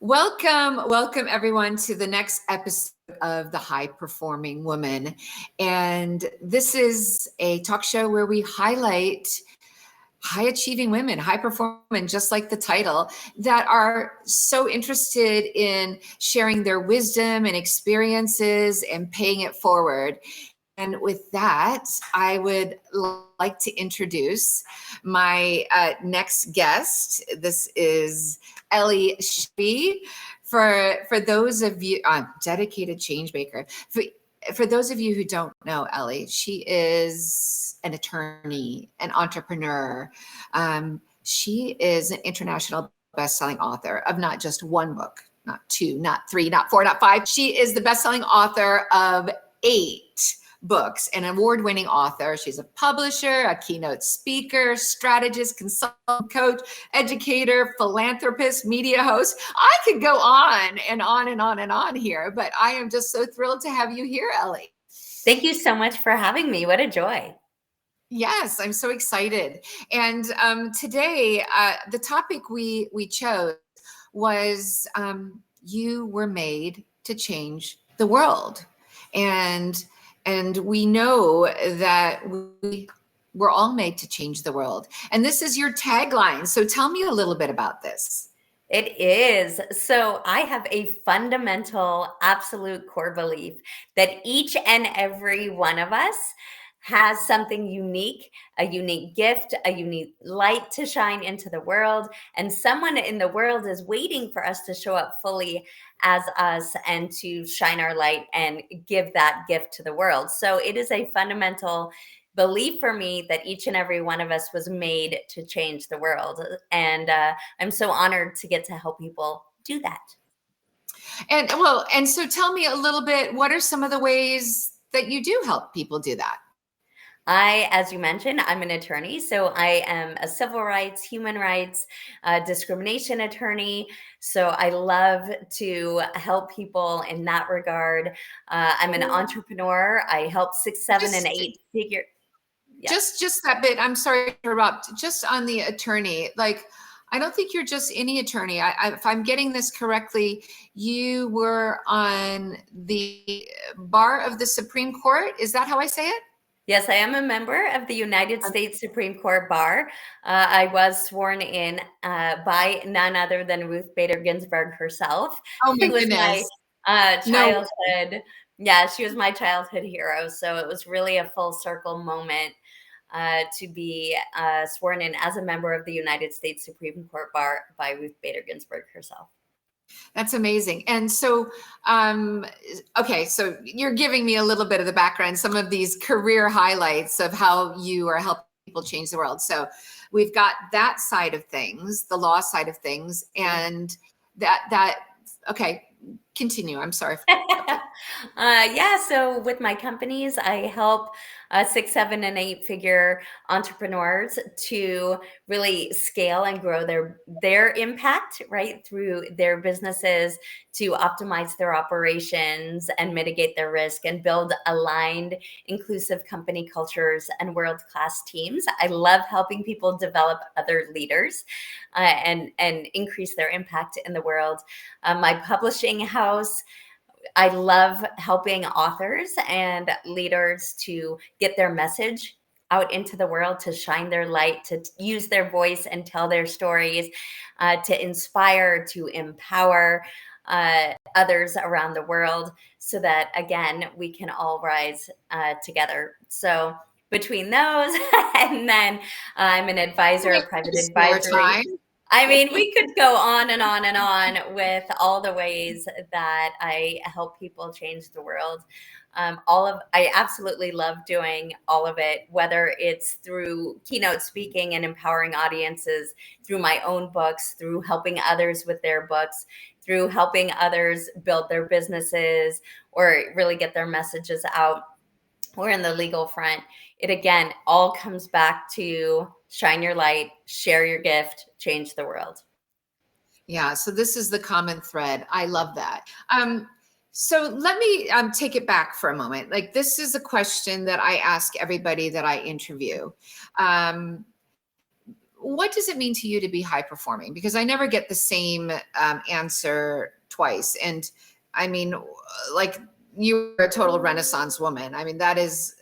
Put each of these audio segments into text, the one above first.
Welcome everyone to the next episode of The High Performing Woman. And this is a talk show where we highlight high achieving women, high performing women, just like the title, that are so interested in sharing their wisdom and experiences and paying it forward. And with that, I would like to introduce my next guest. This is Ellie Shefi. For those of you, dedicated changemaker. For those of you who don't know Ellie, she is an attorney, an entrepreneur. She is an international best-selling author of not just one book, not two, not three, not four, not five. She is the best-selling author of 8 books, an award-winning author. She's a publisher, a keynote speaker, strategist, consultant, coach, educator, philanthropist, media host. I could go on and on and on and on here, but I am just so thrilled to have you here, Ellie. Thank you so much for having me. What a joy. Yes, I'm so excited. And today, the topic we chose was you were made to change the world. And we know that we're all made to change the world. And this is your tagline. So tell me a little bit about this. It is. So I have a fundamental, absolute core belief that each and every one of us has something unique, a unique gift, a unique light to shine into the world. And someone in the world is waiting for us to show up fully as us and to shine our light and give that gift to the world. So it is a fundamental belief for me that each and every one of us was made to change the world. And I'm so honored to get to help people do that. And so tell me a little bit, what are some of the ways that you do help people do that? As you mentioned, I'm an attorney. So I am a civil rights, human rights, discrimination attorney. So I love to help people in that regard. I'm an entrepreneur. I help 6, 7, and 8 figure. Yeah. Just that bit. I'm sorry to interrupt. Just on the attorney, like, I don't think you're just any attorney. If I'm getting this correctly, you were on the bar of the Supreme Court. Is that how I say it? Yes, I am a member of the United States Supreme Court Bar. I was sworn in by none other than Ruth Bader Ginsburg herself. Oh my It was goodness. my childhood. Yeah, she was my childhood hero. So it was really a full circle moment to be sworn in as a member of the United States Supreme Court Bar by Ruth Bader Ginsburg herself. That's amazing. And so, okay, so you're giving me a little bit of the background, some of these career highlights of how you are helping people change the world. So we've got that side of things, the law side of things, and okay, continue. I'm sorry. Yeah, so with my companies, I help 6, 7, and 8 figure entrepreneurs to really scale and grow their impact right through their businesses, to optimize their operations and mitigate their risk and build aligned, inclusive company cultures and world-class teams. I love helping people develop other leaders and increase their impact in the world. My publishing house, I love helping authors and leaders to get their message out into the world, to shine their light, to use their voice and tell their stories, to inspire, to empower others around the world so that, again, we can all rise together. So between those, and then I'm an advisor, a private advisory. I mean, we could go on and on and on with all the ways that I help people change the world. I absolutely love doing all of it, whether it's through keynote speaking and empowering audiences, through my own books, through helping others with their books, through helping others build their businesses or really get their messages out, or in the legal front. It again all comes back to shine your light, share your gift, change the world. Yeah, so this is the common thread. I love that. So let me take it back for a moment. Like, this is a question that I ask everybody that I interview. what does it mean to you to be high performing? Because I never get the same answer twice. And I mean, like, you're a total Renaissance woman. I mean, that is,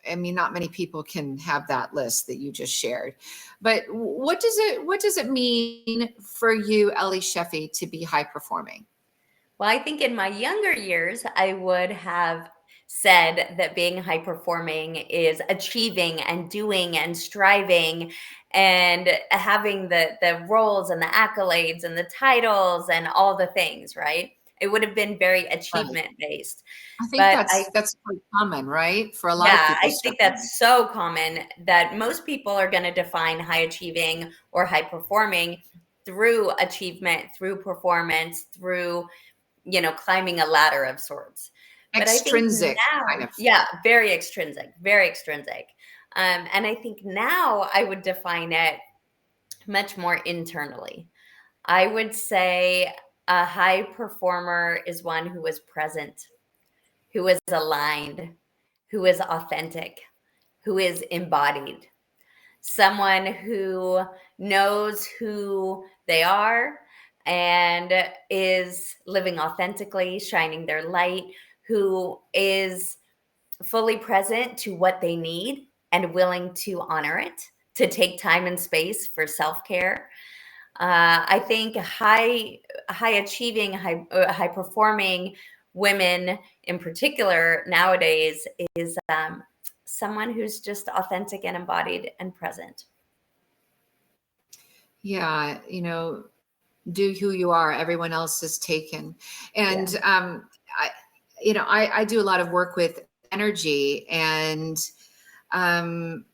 I mean, not many people can have that list that you just shared. But what does it mean for you, Ellie Shefi, to be high performing? Well, I think in my younger years, I would have said that being high performing is achieving and doing and striving and having the roles and the accolades and the titles and all the things, right? It would have been very Right. achievement based. I think But that's quite common, right? For a lot of yeah, people I think struggling. that's so common that most people are going to define high achieving or high performing through achievement, through performance, through climbing a ladder of sorts. But I think Extrinsic kind now, of. yeah, very extrinsic, very extrinsic. And I think now I would define it much more internally. I would say a high performer is one who is present, who is aligned, who is authentic, who is embodied, someone who knows who they are and is living authentically, shining their light, who is fully present to what they need and willing to honor it, to take time and space for self-care. I think high achieving, high performing women in particular nowadays is someone who's just authentic and embodied and present. Yeah, do who you are. Everyone else is taken. Yeah. And I, I do a lot of work with energy, and um,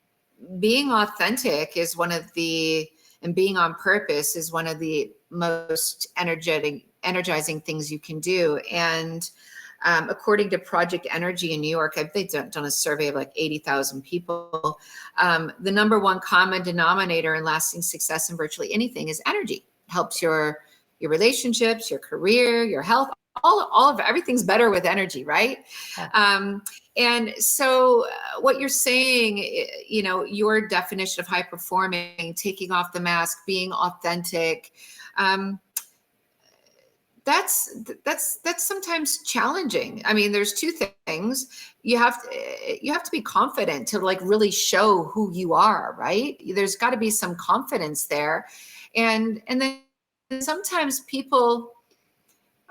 being authentic is one of the, and being on purpose is one of the most energizing things you can do. And according to Project Energy in New York, they've done a survey of like 80,000 people. The number one common denominator in lasting success in virtually anything is energy. It helps your relationships, your career, your health. All of everything's better with energy, right? Yeah. And so, what you're saying, your definition of high performing, taking off the mask, being authentic. That's sometimes challenging. I mean, there's two things. You have to be confident to like really show who you are, right? There's got to be some confidence there. And then sometimes people,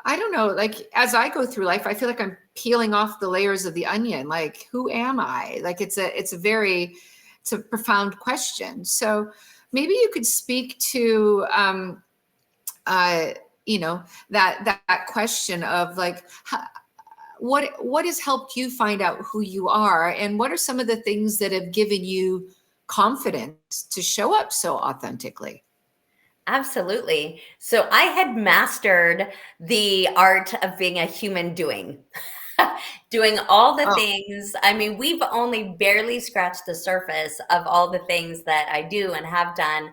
I don't know, like as I go through life, I feel like I'm peeling off the layers of the onion. Like, who am I? Like it's a profound question. So maybe you could speak to uh that question of like, what has helped you find out who you are, and what are some of the things that have given you confidence to show up so authentically? Absolutely. So I had mastered the art of being a human doing, doing all the Oh, things. I mean, we've only barely scratched the surface of all the things that I do and have done.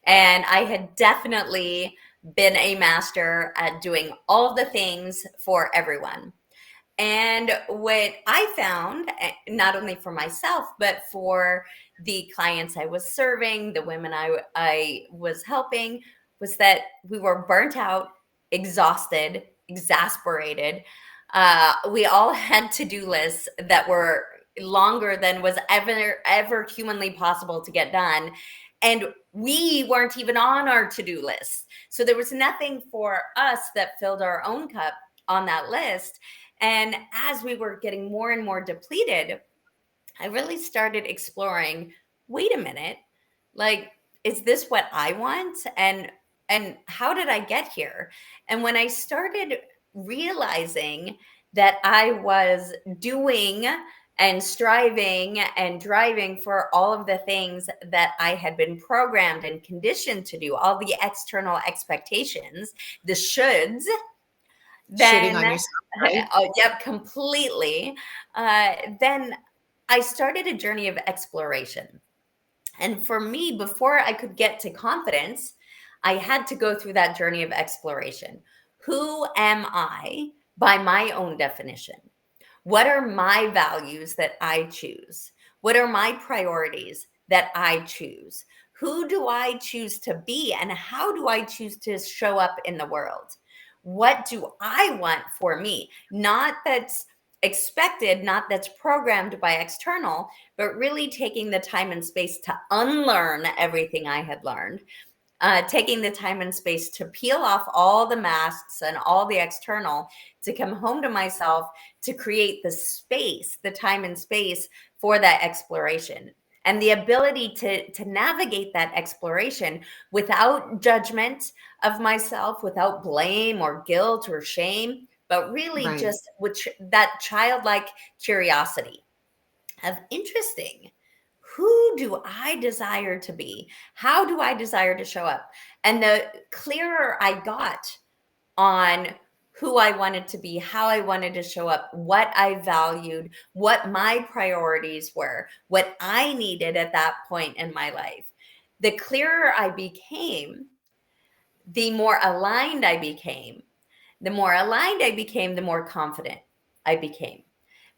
And I had definitely been a master at doing all the things for everyone. And what I found, not only for myself, but for the clients I was serving, the women I was helping, was that we were burnt out, exhausted, exasperated. We all had to-do lists that were longer than was ever humanly possible to get done. And we weren't even on our to-do list. So there was nothing for us that filled our own cup on that list. And as we were getting more and more depleted, I really started exploring, wait a minute, like, is this what I want? And how did I get here? And when I started realizing that I was doing and striving and driving for all of the things that I had been programmed and conditioned to do, all the external expectations, the shoulds, shitting then on yourself, right? oh, yep, completely. Then I started a journey of exploration. And for me, before I could get to confidence, I had to go through that journey of exploration. Who am I by my own definition? What are my values that I choose? What are my priorities that I choose? Who do I choose to be, and how do I choose to show up in the world? What do I want for me? Not that's expected, not that's programmed by external, but really taking the time and space to unlearn everything I had learned, taking the time and space to peel off all the masks and all the external, to come home to myself, to create the space, the time and space for that exploration. And the ability to navigate that exploration without judgment of myself, without blame or guilt or shame, but really Right. just with that childlike curiosity of interesting. Who do I desire to be? How do I desire to show up? And the clearer I got on who I wanted to be, how I wanted to show up, what I valued, what my priorities were, what I needed at that point in my life, the clearer I became, the more aligned I became. The more aligned I became, the more confident I became.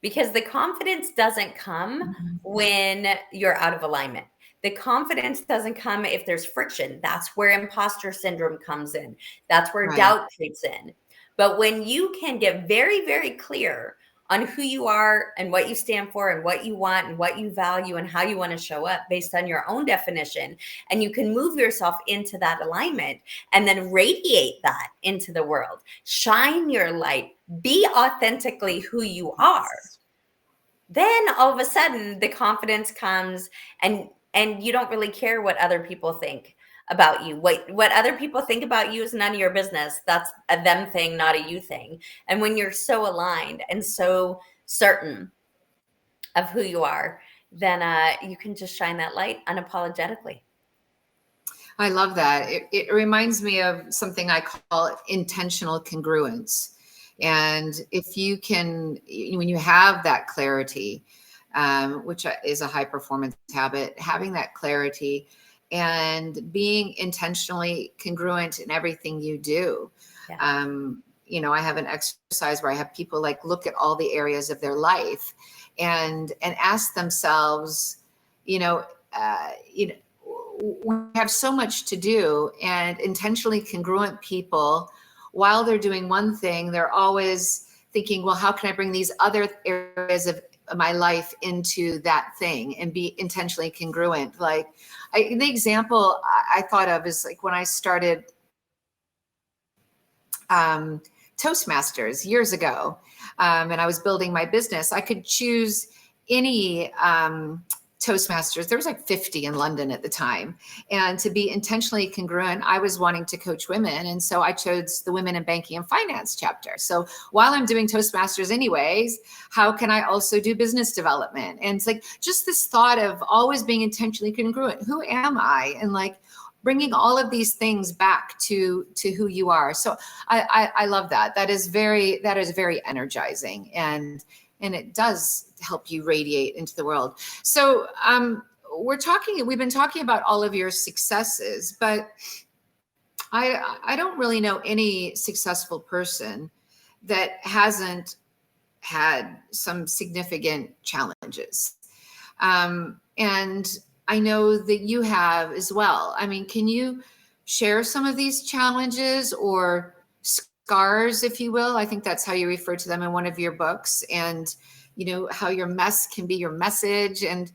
Because the confidence doesn't come Mhm. when you're out of alignment. The confidence doesn't come if there's friction. That's where imposter syndrome comes in. That's where Right. doubt creeps in. But when you can get very, very clear on who you are and what you stand for and what you want and what you value and how you want to show up based on your own definition, and you can move yourself into that alignment and then radiate that into the world, shine your light, be authentically who you are, then all of a sudden the confidence comes, and you don't really care what other people think about you. What other people think about you is none of your business. That's a them thing, not a you thing. And when you're so aligned and so certain of who you are, then you can just shine that light unapologetically. I love that. It reminds me of something I call intentional congruence. And if you can, when you have that clarity, which is a high performance habit, having that clarity and being intentionally congruent in everything you do. Yeah. I have an exercise where I have people like look at all the areas of their life and ask themselves, you know, you know, we have so much to do, and intentionally congruent people, while they're doing one thing, they're always thinking, well, how can I bring these other areas of my life into that thing and be intentionally congruent? Like the example I thought of is like when I started Toastmasters years ago, and I was building my business, I could choose any Toastmasters. There was like 50 in London at the time. And to be intentionally congruent, I was wanting to coach women. And so I chose the Women in Banking and Finance chapter. So while I'm doing Toastmasters anyways, how can I also do business development? And it's like just this thought of always being intentionally congruent. Who am I? And like bringing all of these things back to who you are. So I love that. That is very energizing, and it does help you radiate into the world. So we've been talking about all of your successes, but I don't really know any successful person that hasn't had some significant challenges. And I know that you have as well. I mean, can you share some of these challenges or scars, if you will? I think that's how you refer to them in one of your books. And how your mess can be your message. And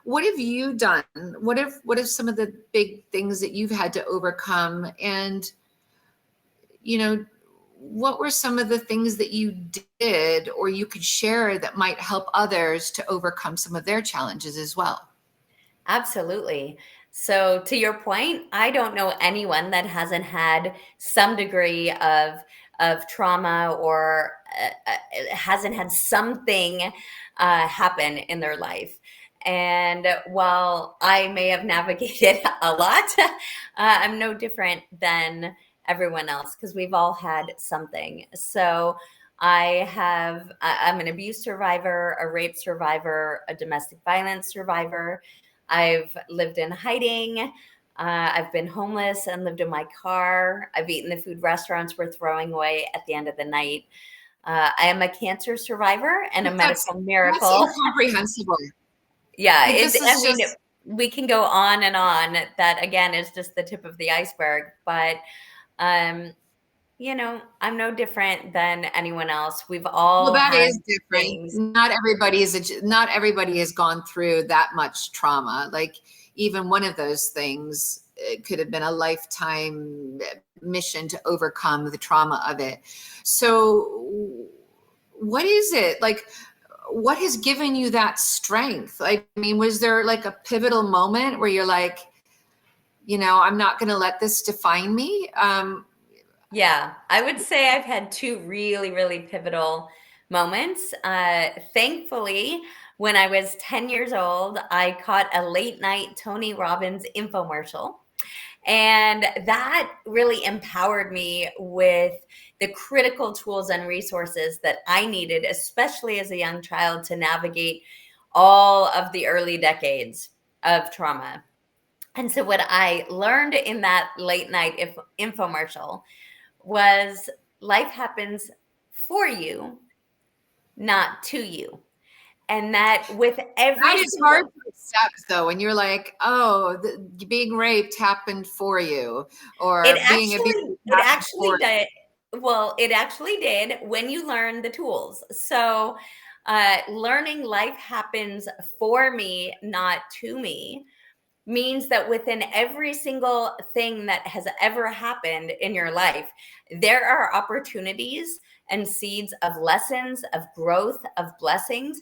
what have you done? What have some of the big things that you've had to overcome? And what were some of the things that you did or you could share that might help others to overcome some of their challenges as well? Absolutely. So to your point, I don't know anyone that hasn't had some degree of trauma or hasn't had something happen in their life. And while I may have navigated a lot, I'm no different than everyone else because we've all had something. So I'm an abuse survivor, a rape survivor, a domestic violence survivor. I've lived in hiding. I've been homeless and lived in my car. I've eaten the food restaurants we're throwing away at the end of the night. I am a cancer survivor and a That's medical miracle. incomprehensible. Yeah, Like this I is mean, just we can go on and on. That again is just the tip of the iceberg. But you know, I'm no different than anyone else. We've Well, all that had is different. things. Not everybody has gone through that much trauma. Like even one of those things, it could have been a lifetime mission to overcome the trauma of it. So what is it like? What has given you that strength? I mean, was there like a pivotal moment where you're like, I'm not going to let this define me? Yeah, I would say I've had two really, really pivotal moments. Thankfully, when I was 10 years old, I caught a late night Tony Robbins infomercial. And that really empowered me with the critical tools and resources that I needed, especially as a young child, to navigate all of the early decades of trauma. And so, what I learned in that late night infomercial was life happens for you, not to you. And that with That every is hard single, to accept, though, when you're like, "Oh, being raped happened for you," or "Being abused it happened actually for you." did. Well, it actually did when you learn the tools. So, learning life happens for me, not to me, means that within every single thing that has ever happened in your life, there are opportunities and seeds of lessons, of growth, of blessings.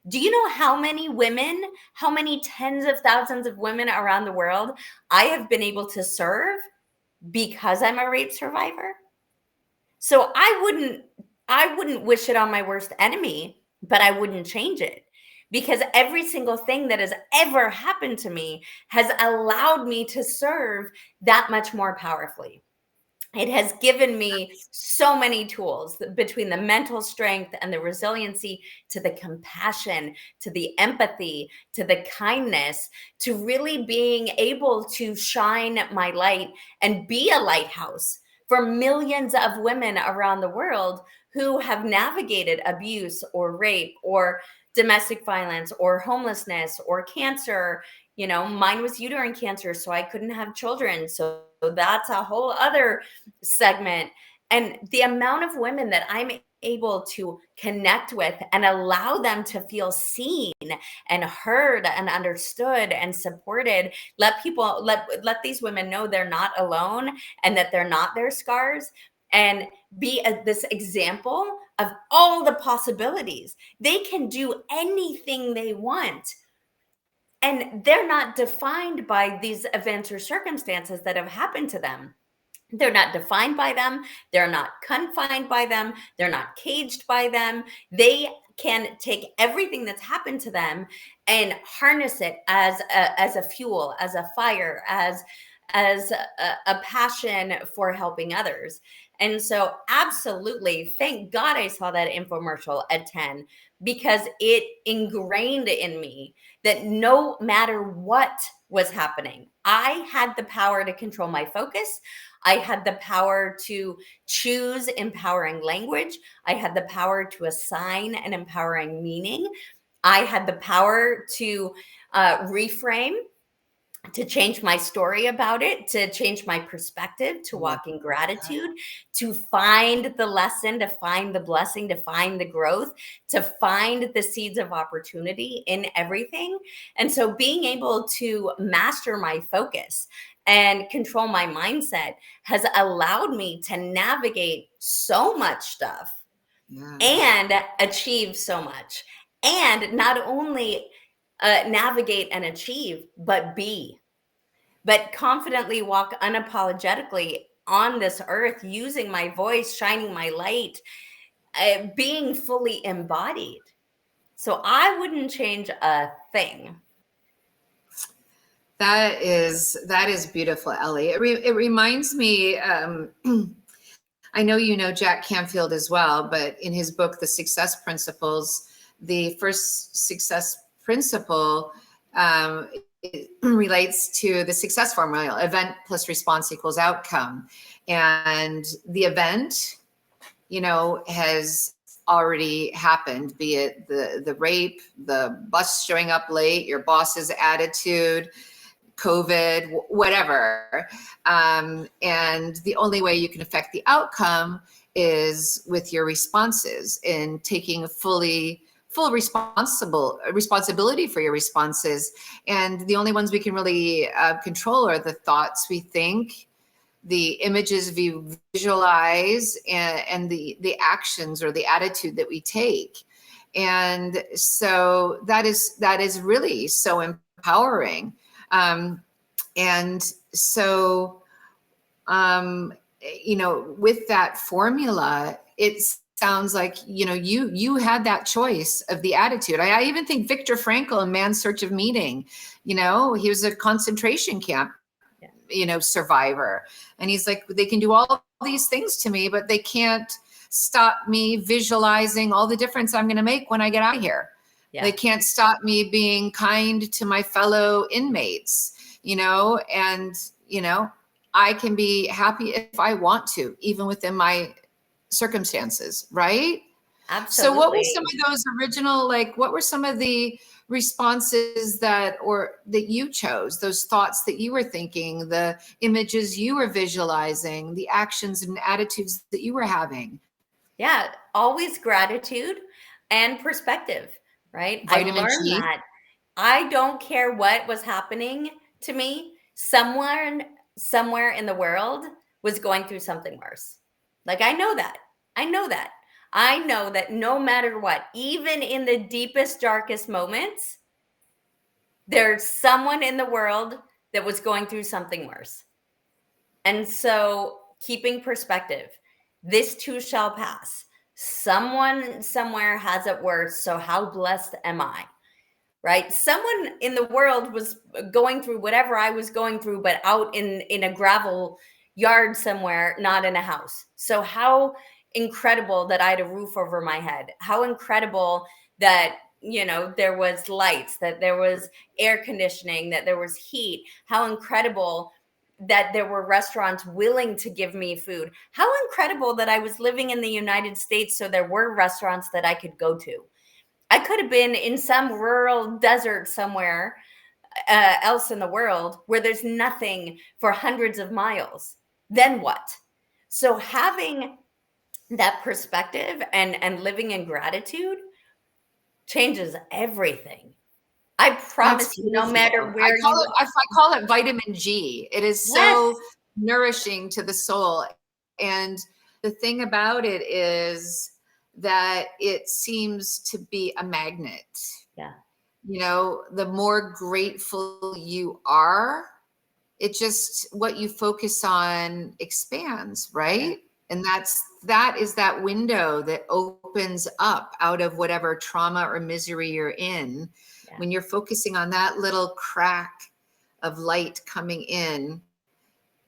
Do you know how many women, how many tens of thousands of women around the world I have been able to serve because I'm a rape survivor? So I wouldn't wish it on my worst enemy, but I wouldn't change it, because every single thing that has ever happened to me has allowed me to serve that much more powerfully. It has given me so many tools, between the mental strength and the resiliency, to the compassion, to the empathy, to the kindness, to really being able to shine my light and be a lighthouse for millions of women around the world who have navigated abuse or rape or domestic violence or homelessness or cancer. Mine was uterine cancer, so I couldn't have children. So that's a whole other segment. And the amount of women that I'm able to connect with and allow them to feel seen and heard and understood and supported, let these women know they're not alone and that they're not their scars, and be this example of all the possibilities. They can do anything they want, and they're not defined by these events or circumstances that have happened to them. They're not defined by them. They're not confined by them. They're not caged by them. They can take everything that's happened to them and harness it as a fuel, as a fire, as a passion for helping others. And so, absolutely, thank God I saw that infomercial at 10, because it ingrained in me that no matter what was happening, I had the power to control my focus. I had the power to choose empowering language. I had the power to assign an empowering meaning. I had the power to reframe, to change my story about it, to change my perspective, to Love walk in that. gratitude, to find the lesson, to find the blessing, to find the growth, to find the seeds of opportunity in everything. And so being able to master my focus and control my mindset has allowed me to navigate so much stuff Yes. and achieve so much. And not only navigate and achieve, but confidently walk unapologetically on this earth, using my voice, shining my light, being fully embodied. So I wouldn't change a thing. That is beautiful, Ellie. It reminds me. I know you know Jack Canfield as well, but in his book, The Success Principles, the first success principle relates to the success formula: event plus response equals outcome. And the event, has already happened, be it the rape, the bus showing up late, your boss's attitude, COVID, whatever. And the only way you can affect the outcome is with your responses and taking full responsibility for your responses. And the only ones we can really control are the thoughts we think, the images we visualize, and the actions or the attitude that we take. And so that is really so empowering. And so, with that formula, it sounds like, you had that choice of the attitude. I even think Viktor Frankl in Man's Search of Meaning, he was a concentration camp, survivor. And he's like, they can do all these things to me, but they can't stop me visualizing all the difference I'm going to make when I get out of here. Yeah. They can't stop me being kind to my fellow inmates, and, I can be happy if I want to, even within my circumstances. Right. Absolutely. So what were some of those original, what were some of the responses that you chose, those thoughts that you were thinking, the images you were visualizing, the actions and attitudes that you were having? Yeah. Always gratitude and perspective, right? Vitamin I learned G. that I don't care what was happening to me. Somewhere in the world was going through something worse. I know that. I know that no matter what, even in the deepest, darkest moments, there's someone in the world that was going through something worse. And so keeping perspective, this too shall pass. Someone somewhere has it worse. So how blessed am I? Right? Someone in the world was going through whatever I was going through, but out in a gravel yard somewhere, not in a house. So how incredible that I had a roof over my head. How incredible that, there was lights, that there was air conditioning, that there was heat. How incredible that there were restaurants willing to give me food. How incredible that I was living in the United States, so there were restaurants that I could go to. I could have been in some rural desert somewhere else in the world where there's nothing for hundreds of miles. Then what? So having that perspective and living in gratitude changes everything. I promise you, no matter where I call it vitamin G. It is so nourishing to the soul. And the thing about it is that it seems to be a magnet. Yeah. The more grateful you are, what you focus on expands, right? Yeah. And that is that window that opens up out of whatever trauma or misery you're in. Yeah. When you're focusing on that little crack of light coming in,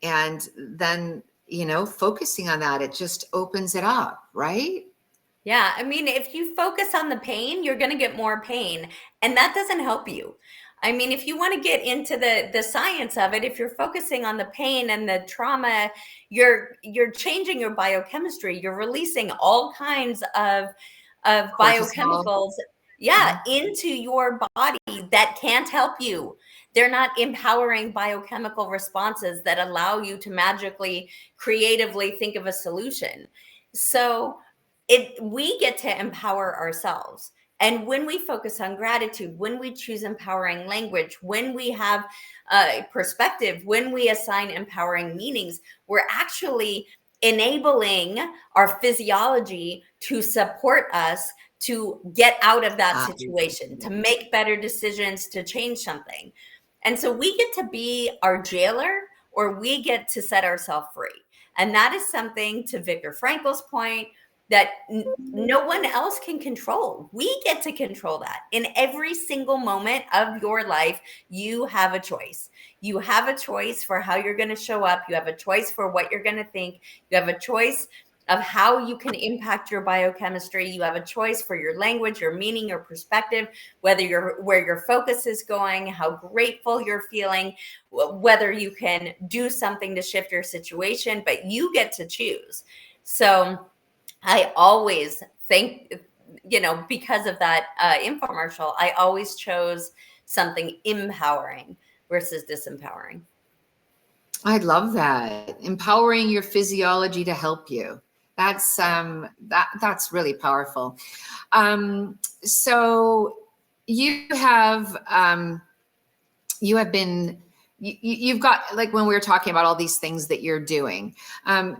and then, focusing on that, it just opens it up, right? Yeah. I mean, if you focus on the pain, you're going to get more pain, and that doesn't help you. I mean, if you want to get into the science of it, if you're focusing on the pain and the trauma, you're changing your biochemistry. You're releasing all kinds of biochemicals, into your body that can't help you. They're not empowering biochemical responses that allow you to magically, creatively think of a solution. So we get to empower ourselves. And when we focus on gratitude, when we choose empowering language, when we have perspective, when we assign empowering meanings, we're actually enabling our physiology to support us to get out of that situation, to make better decisions, to change something. And so we get to be our jailer, or we get to set ourselves free. And that is something, to Viktor Frankl's point, that no one else can control. We get to control that. In every single moment of your life, you have a choice. You have a choice for how you're going to show up. You have a choice for what you're going to think. You have a choice of how you can impact your biochemistry. You have a choice for your language, your meaning, your perspective, where your focus is going, how grateful you're feeling, whether you can do something to shift your situation, but you get to choose. So I always because of that infomercial, I always chose something empowering versus disempowering. I love that. Empowering your physiology to help you. That's really powerful. So you have been you've got, like, when we were talking about all these things that you're doing,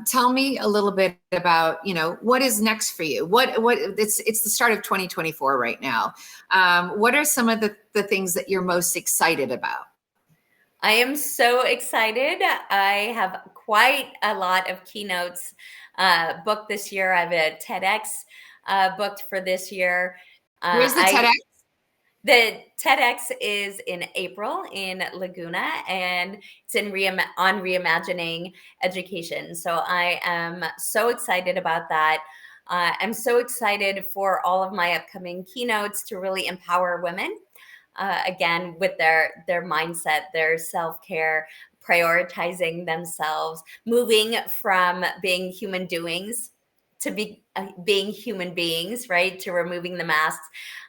tell me a little bit about, what is next for you. What it's the start of 2024 right now. What are some of the things that you're most excited about? I am so excited. I have quite a lot of keynotes booked this year. I have a TEDx booked for this year. Where's the TEDx? The TEDx is in April in Laguna, and it's on reimagining education. So I am so excited about that. I'm so excited for all of my upcoming keynotes to really empower women. Again, with their mindset, their self-care, prioritizing themselves, moving from being human doings to being human beings, right? To removing the masks.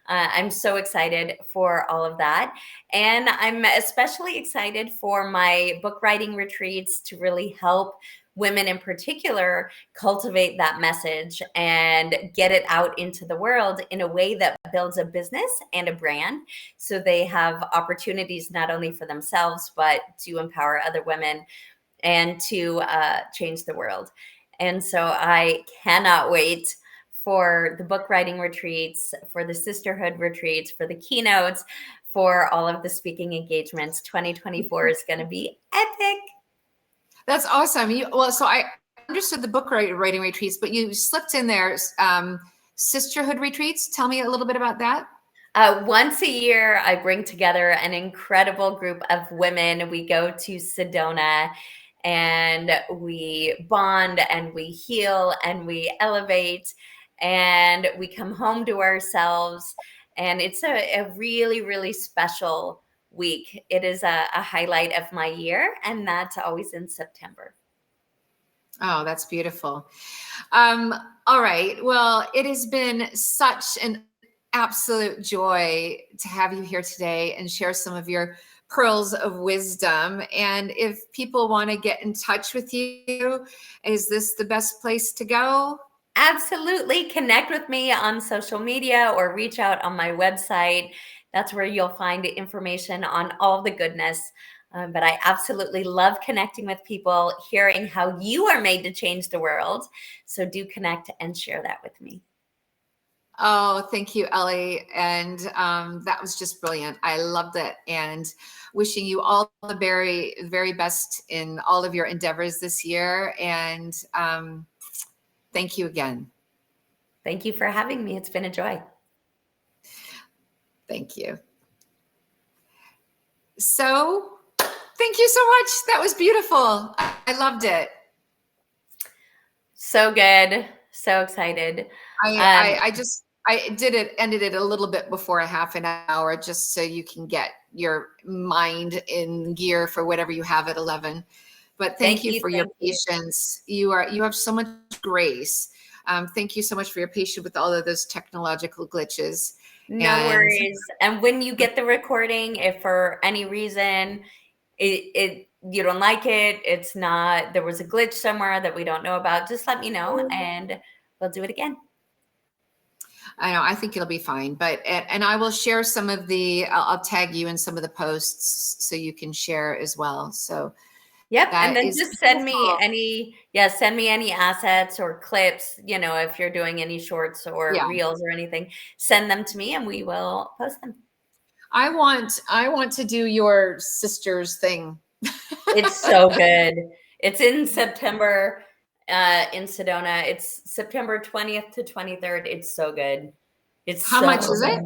I'm so excited for all of that. And I'm especially excited for my book writing retreats to really help women in particular cultivate that message and get it out into the world in a way that builds a business and a brand, so they have opportunities not only for themselves, but to empower other women and to change the world. And so I cannot wait for the book writing retreats, for the sisterhood retreats, for the keynotes, for all of the speaking engagements. 2024 is going to be epic. That's awesome. So I understood the book writing retreats, but you slipped in there sisterhood retreats. Tell me a little bit about that. Once a year, I bring together an incredible group of women. We go to Sedona and we bond and we heal and we elevate and we come home to ourselves. And it's a really, really special week. It is a highlight of my year, and that's always in September. Oh, that's beautiful. All right. Well, it has been such an absolute joy to have you here today and share some of your pearls of wisdom. And if people want to get in touch with you, is this the best place to go? Absolutely. Connect with me on social media or reach out on my website. That's where you'll find information on all the goodness. But I absolutely love connecting with people, hearing how you are made to change the world. So do connect and share that with me. Oh, thank you, Ellie. And that was just brilliant. I loved it. And wishing you all the very, very best in all of your endeavors this year. And thank you again. Thank you for having me. It's been a joy. Thank you. So, thank you so much. That was beautiful. I loved it. So good. So excited. Ended it a little bit before a half an hour, just so you can get your mind in gear for whatever you have at 11. But thank you for your patience. You have so much grace. Thank you so much for your patience with all of those technological glitches. No worries. And when you get the recording, if for any reason you don't like it, it's not, there was a glitch somewhere that we don't know about, just let me know and we'll do it again. I know, I think it'll be fine, and I will share some of I'll tag you in some of the posts so you can share as well. So yep. And then just send me any assets or clips, if you're doing any shorts or reels or anything, send them to me and we will post them. I want to do your sister's thing. It's so good. It's in September in Sedona. It's September 20th to 23rd. It's so good. How much is it?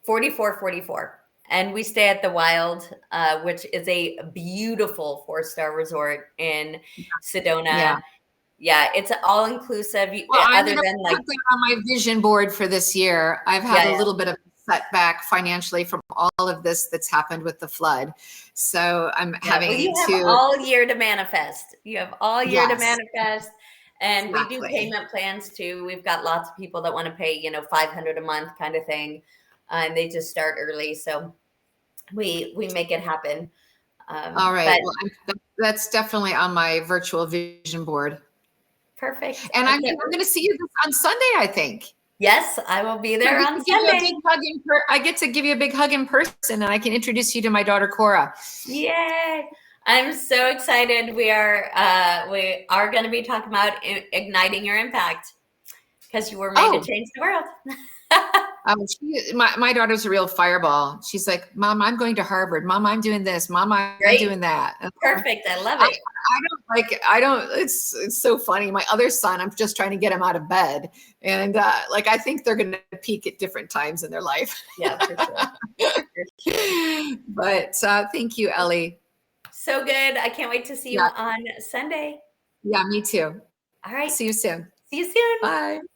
$44.44. And we stay at the Wild, which is a beautiful 4-star resort in Sedona. Yeah, it's all inclusive. Well, other than like put that on my vision board for this year. I've had a little bit of setback financially from all of this that's happened with the flood. So I'm having you have all year to manifest. You have all year to manifest And we do Exactly. payment plans too. We've got lots of people that want to pay, $500 a month kind of thing. And they just start early. So we make it happen. All right. But Well, that's definitely on my virtual vision board. perfect. And I I'm can't wait. going to see you on Sunday, I think. Yes, I will be I there get on to give you a big Sunday. hug I get to give you a big hug in person, and I can introduce you to my daughter Cora. Yay. I'm so excited. We are going to be talking about igniting your impact because you were made to Oh, change the world. my daughter's a real fireball. She's like, Mom, I'm going to Harvard. Mom, I'm doing this. Mom, I'm Great. doing that. And Perfect. I love I, it. I don't, it's so funny. My other son, I'm just trying to get him out of bed. And I think they're going to peak at different times in their life. Yeah, for sure. But thank you, Ellie. So good. I can't wait to see you Yeah. on Sunday. Yeah, me too. All right. See you soon. See you soon. Bye.